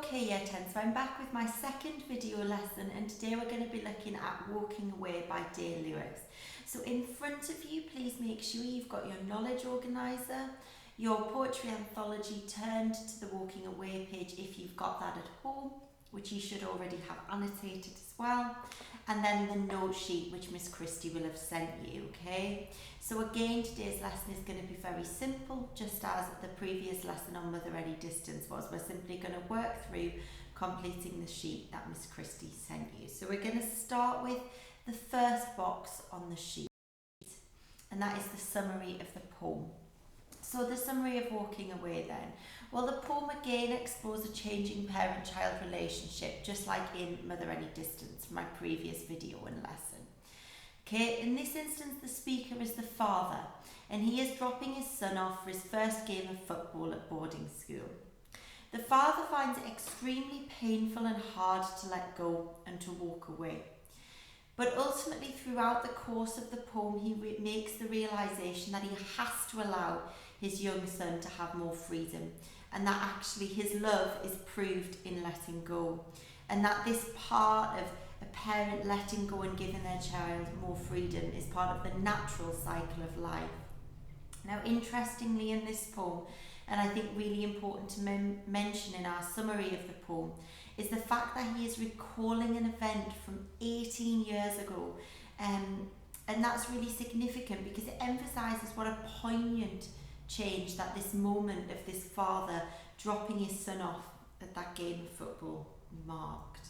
Okay, Year 10, so I'm back with my second video lesson, and today we're going to be looking at Walking Away by Dale Lewis. So in front of you, please make sure you've got your knowledge organiser, your poetry anthology turned to the Walking Away page if you've got that at home, which you should already have annotated as well, and then the note sheet which Miss Christie will have sent you, okay? So again, today's lesson is going to be very simple, just as the previous lesson on Mother Any Distance was. We're simply going to work through completing the sheet that Miss Christie sent you. So we're going to start with the first box on the sheet, and that is the summary of the poem. So the summary of Walking Away then. Well, the poem again explores a changing parent-child relationship, just like in Mother Any Distance, my previous video and lesson. Okay, in this instance, the speaker is the father, and he is dropping his son off for his first game of football at boarding school. The father finds it extremely painful and hard to let go and to walk away. But ultimately, throughout the course of the poem, he makes the realisation that he has to allow his young son to have more freedom, and that actually his love is proved in letting go, and that this part of a parent letting go and giving their child more freedom is part of the natural cycle of life. Now, interestingly, in this poem, and I think really important to mention in our summary of the poem, is the fact that he is recalling an event from 18 years ago, and that's really significant because it emphasises what a poignant change that this moment of this father dropping his son off at that game of football marked.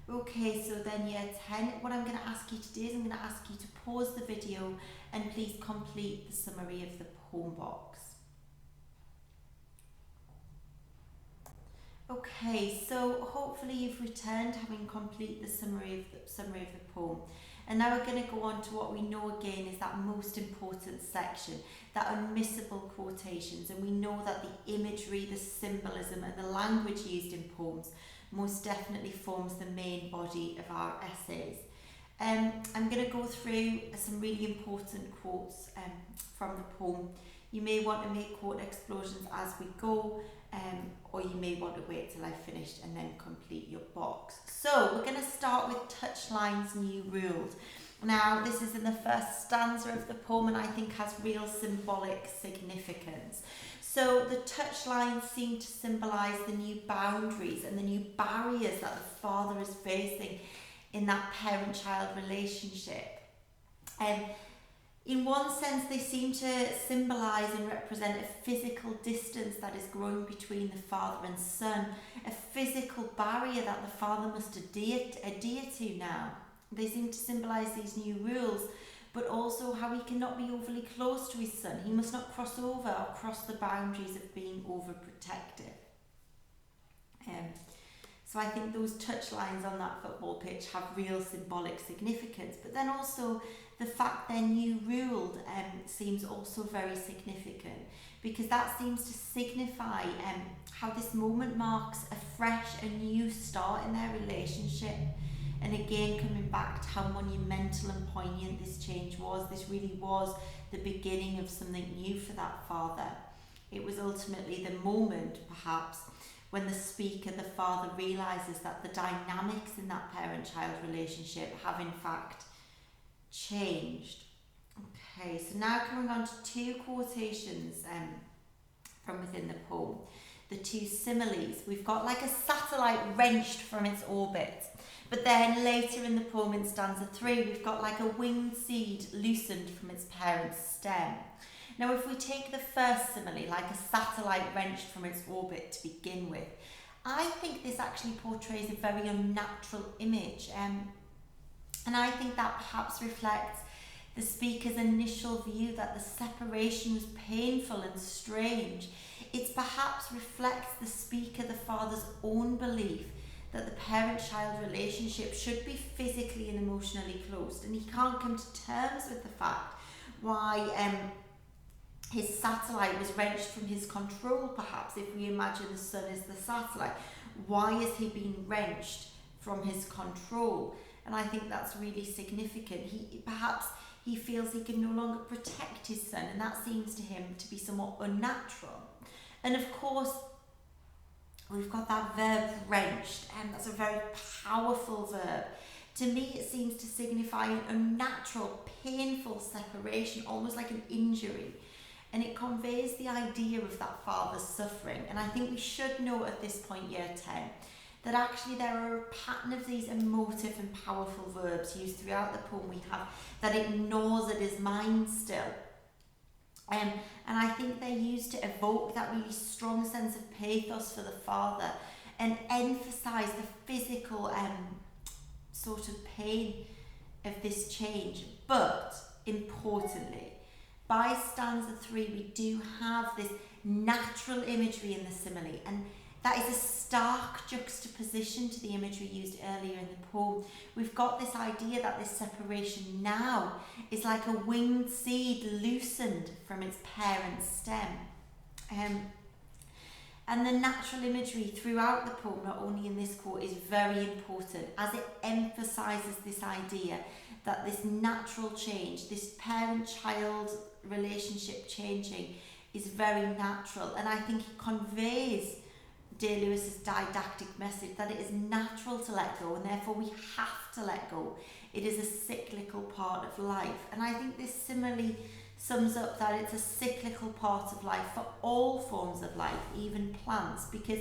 Okay, so then Year 10, what I'm going to ask you to do is I'm going to ask you to pause the video and please complete the summary of the poem box. Okay, so hopefully you've returned having complete the summary of the poem. And now we're going to go on to what we know again is that most important section, that unmissable quotations. And we know that the imagery, the symbolism and the language used in poems most definitely forms the main body of our essays. I'm going to go through some really important quotes from the poem. You may want to make quote explosions as we go, or you may want to wait till I've finished and then complete your box. So we're going to start with Touchline's New Ruled. Now, this is in the first stanza of the poem and I think has real symbolic significance. So the touchlines seem to symbolise the new boundaries and the new barriers that the father is facing in that parent-child relationship. In one sense, they seem to symbolise and represent a physical distance that is growing between the father and son, a physical barrier that the father must adhere to now. They seem to symbolise these new rules, but also how he cannot be overly close to his son. He must not cross over or cross the boundaries of being overprotective. So I think those touch lines on that football pitch have real symbolic significance, but then also the fact they're new ruled seems also very significant, because that seems to signify how this moment marks a fresh and new start in their relationship. And again, coming back to how monumental and poignant this change was, this really was the beginning of something new for that father. It was ultimately the moment, perhaps, when the speaker, the father, realises that the dynamics in that parent-child relationship have in fact changed. Okay, so now coming on to two quotations from within the poem. The two similes. We've got like a satellite wrenched from its orbit. But then later in the poem in stanza 3, we've got like a winged seed loosened from its parent's stem. Now, if we take the first simile, like a satellite wrenched from its orbit to begin with, I think this actually portrays a very unnatural image. And I think that perhaps reflects the speaker's initial view that the separation was painful and strange. It perhaps reflects the speaker, the father's own belief that the parent-child relationship should be physically and emotionally closed, and he can't come to terms with the fact why his satellite was wrenched from his control. Perhaps if we imagine the son is the satellite, why is he being wrenched from his control? And I think that's really significant. Perhaps he feels he can no longer protect his son, and that seems to him to be somewhat unnatural. And of course, we've got that verb wrenched, and that's a very powerful verb. To me, it seems to signify an unnatural, painful separation, almost like an injury. And it conveys the idea of that father's suffering. And I think we should know at this point, year 10, that actually there are a pattern of these emotive and powerful verbs used throughout the poem we have that it gnaws at his mind still. And I think they're used to evoke that really strong sense of pathos for the father and emphasise the physical sort of pain of this change. But importantly, by stanza 3 we do have this natural imagery in the simile, and that is a stark juxtaposition to the imagery used earlier in the poem. We've got this idea that this separation now is like a winged seed loosened from its parent stem. And the natural imagery throughout the poem, not only in this quote, is very important as it emphasises this idea that this natural change, this parent-child relationship changing, is very natural. And I think it conveys Day Lewis's didactic message that it is natural to let go, and therefore we have to let go. It is a cyclical part of life. And I think this simile sums up that it's a cyclical part of life for all forms of life, even plants, because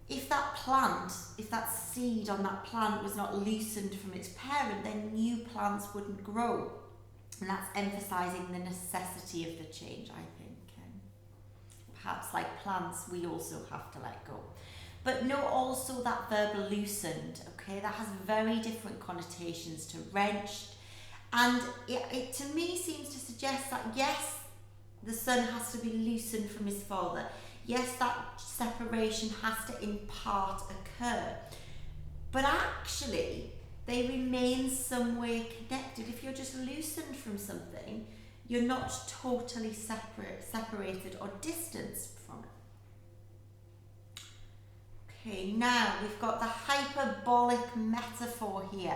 if that seed on that plant was not loosened from its parent, then new plants wouldn't grow. And that's emphasising the necessity of the change, I think. Perhaps like plants, we also have to let go. But note also that verb loosened, okay? That has very different connotations to wrenched. And it to me seems to suggest that yes, the son has to be loosened from his father. Yes, that separation has to in part occur. But actually, they remain some way connected. If you're just loosened from something, you're not totally separated or distanced from it. Okay, now we've got the hyperbolic metaphor here,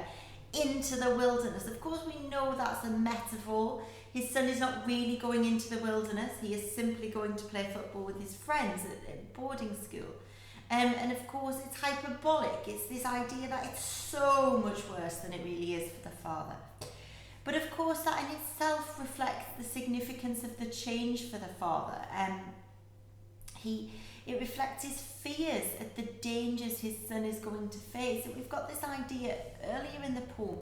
into the wilderness. Of course, we know that's a metaphor. His son is not really going into the wilderness. He is simply going to play football with his friends at boarding school. And of course, it's hyperbolic. It's this idea that it's so much worse than it really is for the father. But of course, that in itself reflects the significance of the change for the father. It reflects his fears at the dangers his son is going to face. And we've got this idea earlier in the poem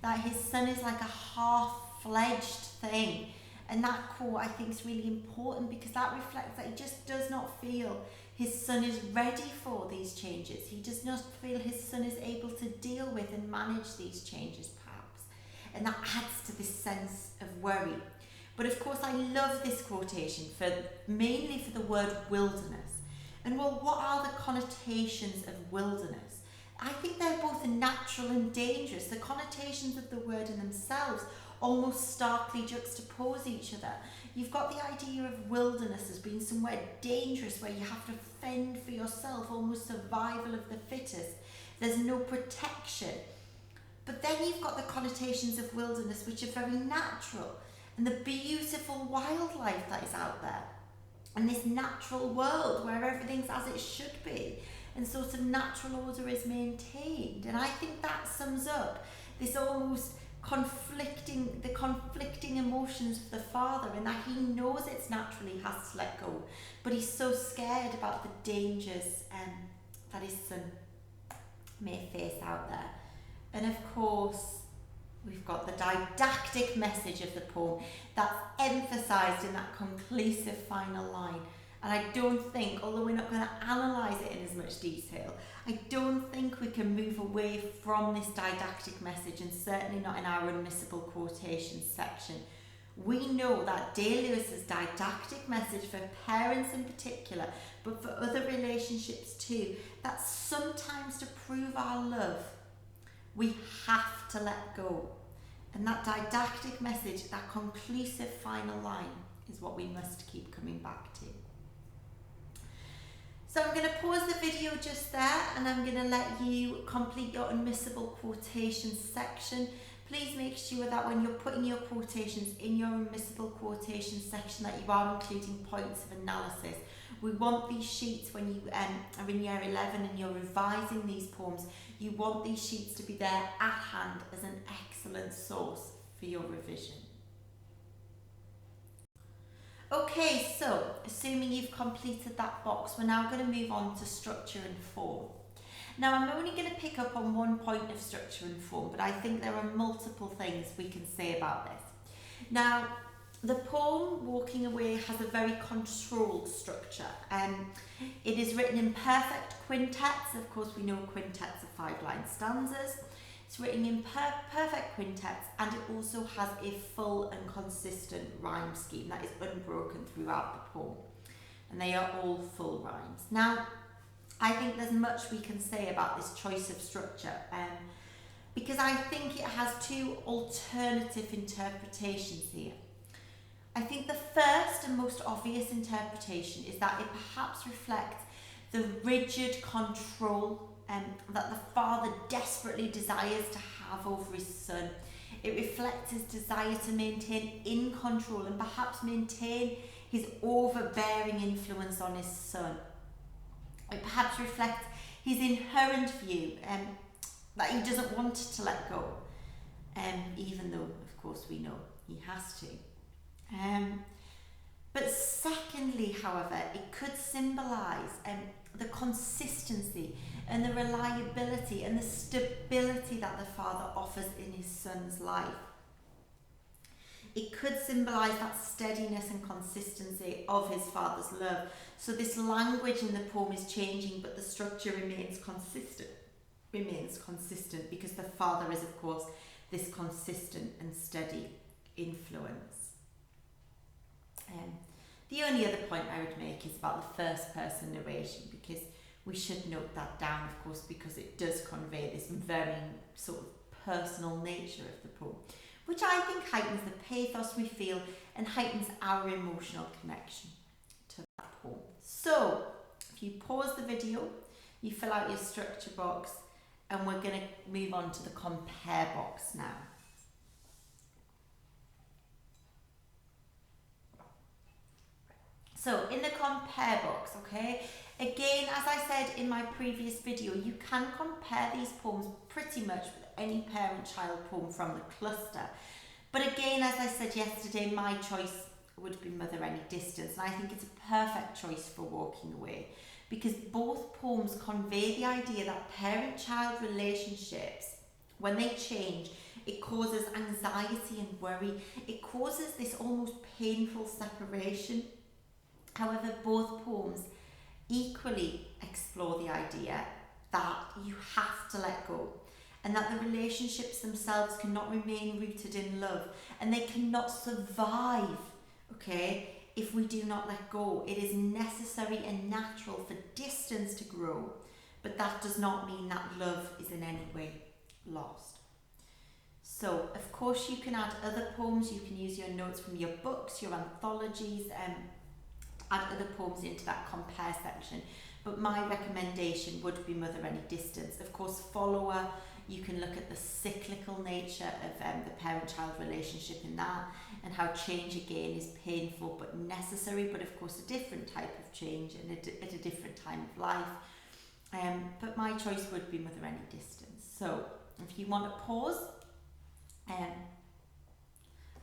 that his son is like a half-fledged thing. And that quote, I think, is really important because that reflects that he just does not feel his son is ready for these changes. He does not feel his son is able to deal with and manage these changes, perhaps. And that adds to this sense of worry. But of course, I love this quotation mainly for the word wilderness. And well, what are the connotations of wilderness? I think they're both natural and dangerous. The connotations of the word in themselves almost starkly juxtapose each other. You've got the idea of wilderness as being somewhere dangerous where you have to fend for yourself, almost survival of the fittest. There's no protection. But then you've got the connotations of wilderness which are very natural, and the beautiful wildlife that is out there, and this natural world where everything's as it should be, and sort of natural order is maintained. And I think that sums up this almost conflicting emotions of the father, in that he knows it's natural he has to let go, but he's so scared about the dangers that his son may face out there. And of course, we've got the didactic message of the poem that's emphasised in that conclusive final line. And I don't think, although we're not going to analyse it in as much detail, I don't think we can move away from this didactic message, and certainly not in our unmissable quotations section. We know that Day Lewis's didactic message for parents in particular, but for other relationships too, that sometimes to prove our love, we have to let go. And that didactic message, that conclusive final line, is what we must keep coming back to. So I'm going to pause the video just there, and I'm going to let you complete your unmissable quotations section. Please make sure that when you're putting your quotations in your unmissable quotations section that you are including points of analysis. We want these sheets when you are in year 11 and you're revising these poems, you want these sheets to be there at hand as an excellent source for your revision. Okay, so assuming you've completed that box, we're now going to move on to structure and form. Now, I'm only going to pick up on one point of structure and form, but I think there are multiple things we can say about this. Now, the poem Walking Away has a very controlled structure. It is written in perfect quintets. Of course, we know quintets are 5-line stanzas. It's written in perfect quintets, and it also has a full and consistent rhyme scheme that is unbroken throughout the poem. And they are all full rhymes. Now, I think there's much we can say about this choice of structure, because I think it has two alternative interpretations here. I think the first and most obvious interpretation is that it perhaps reflects the rigid control that the father desperately desires to have over his son. It reflects his desire to maintain in control and perhaps maintain his overbearing influence on his son. It perhaps reflects his inherent view that he doesn't want to let go, even though, of course, we know he has to. But secondly, however, it could symbolise the consistency and the reliability and the stability that the father offers in his son's life. It could symbolise that steadiness and consistency of his father's love. So this language in the poem is changing, but the structure remains consistent. Because the father is, of course, this consistent and steady influence. The only other point I would make is about the first person narration, because we should note that down, of course, because it does convey this very sort of personal nature of the poem, which I think heightens the pathos we feel and heightens our emotional connection to that poem. So, if you pause the video, you fill out your structure box, and we're going to move on to the compare box now. So, in the compare box, okay, again, as I said in my previous video, you can compare these poems pretty much with any parent-child poem from the cluster. But again, as I said yesterday, my choice would be Mother Any Distance, and I think it's a perfect choice for Walking Away, because both poems convey the idea that parent-child relationships, when they change, it causes anxiety and worry. It causes this almost painful separation. However, both poems equally explore the idea that you have to let go, and that the relationships themselves cannot remain rooted in love, and they cannot survive, okay, if we do not let go. It is necessary and natural for distance to grow, but that does not mean that love is in any way lost. So, of course, you can add other poems. You can use your notes from your books, your anthologies, add other poems into that compare section, but my recommendation would be Mother Any Distance. Of course, Follower, you can look at the cyclical nature of the parent-child relationship in that, and how change again is painful but necessary, but of course a different type of change and at a different time of life. But my choice would be Mother Any Distance. So if you want to pause,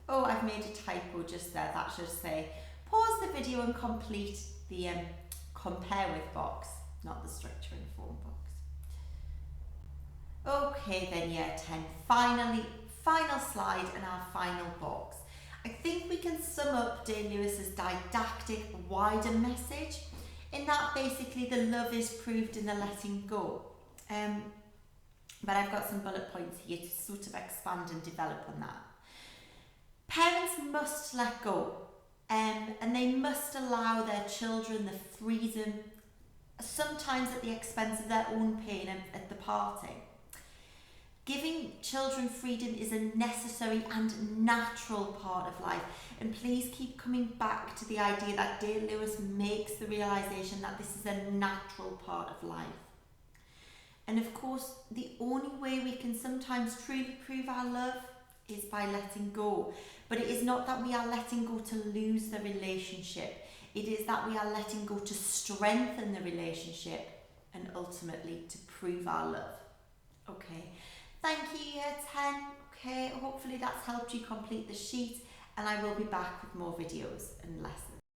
oh, I've made a typo just there. That should say pause the video and complete the compare with box, not the structure and form box. Okay then, year 10, final slide and our final box. I think we can sum up Day Lewis's didactic wider message in that basically the love is proved in the letting go. But I've got some bullet points here to sort of expand and develop on that. Parents must let go. And they must allow their children the freedom, sometimes at the expense of their own pain at the parting. Giving children freedom is a necessary and natural part of life. And please keep coming back to the idea that Day Lewis makes the realisation that this is a natural part of life. And of course, the only way we can sometimes truly prove our love is by letting go. But it is not that we are letting go to lose the relationship. It is that we are letting go to strengthen the relationship and ultimately to prove our love. Okay, thank you Year 10. Okay, hopefully that's helped you complete the sheet, and I will be back with more videos and lessons.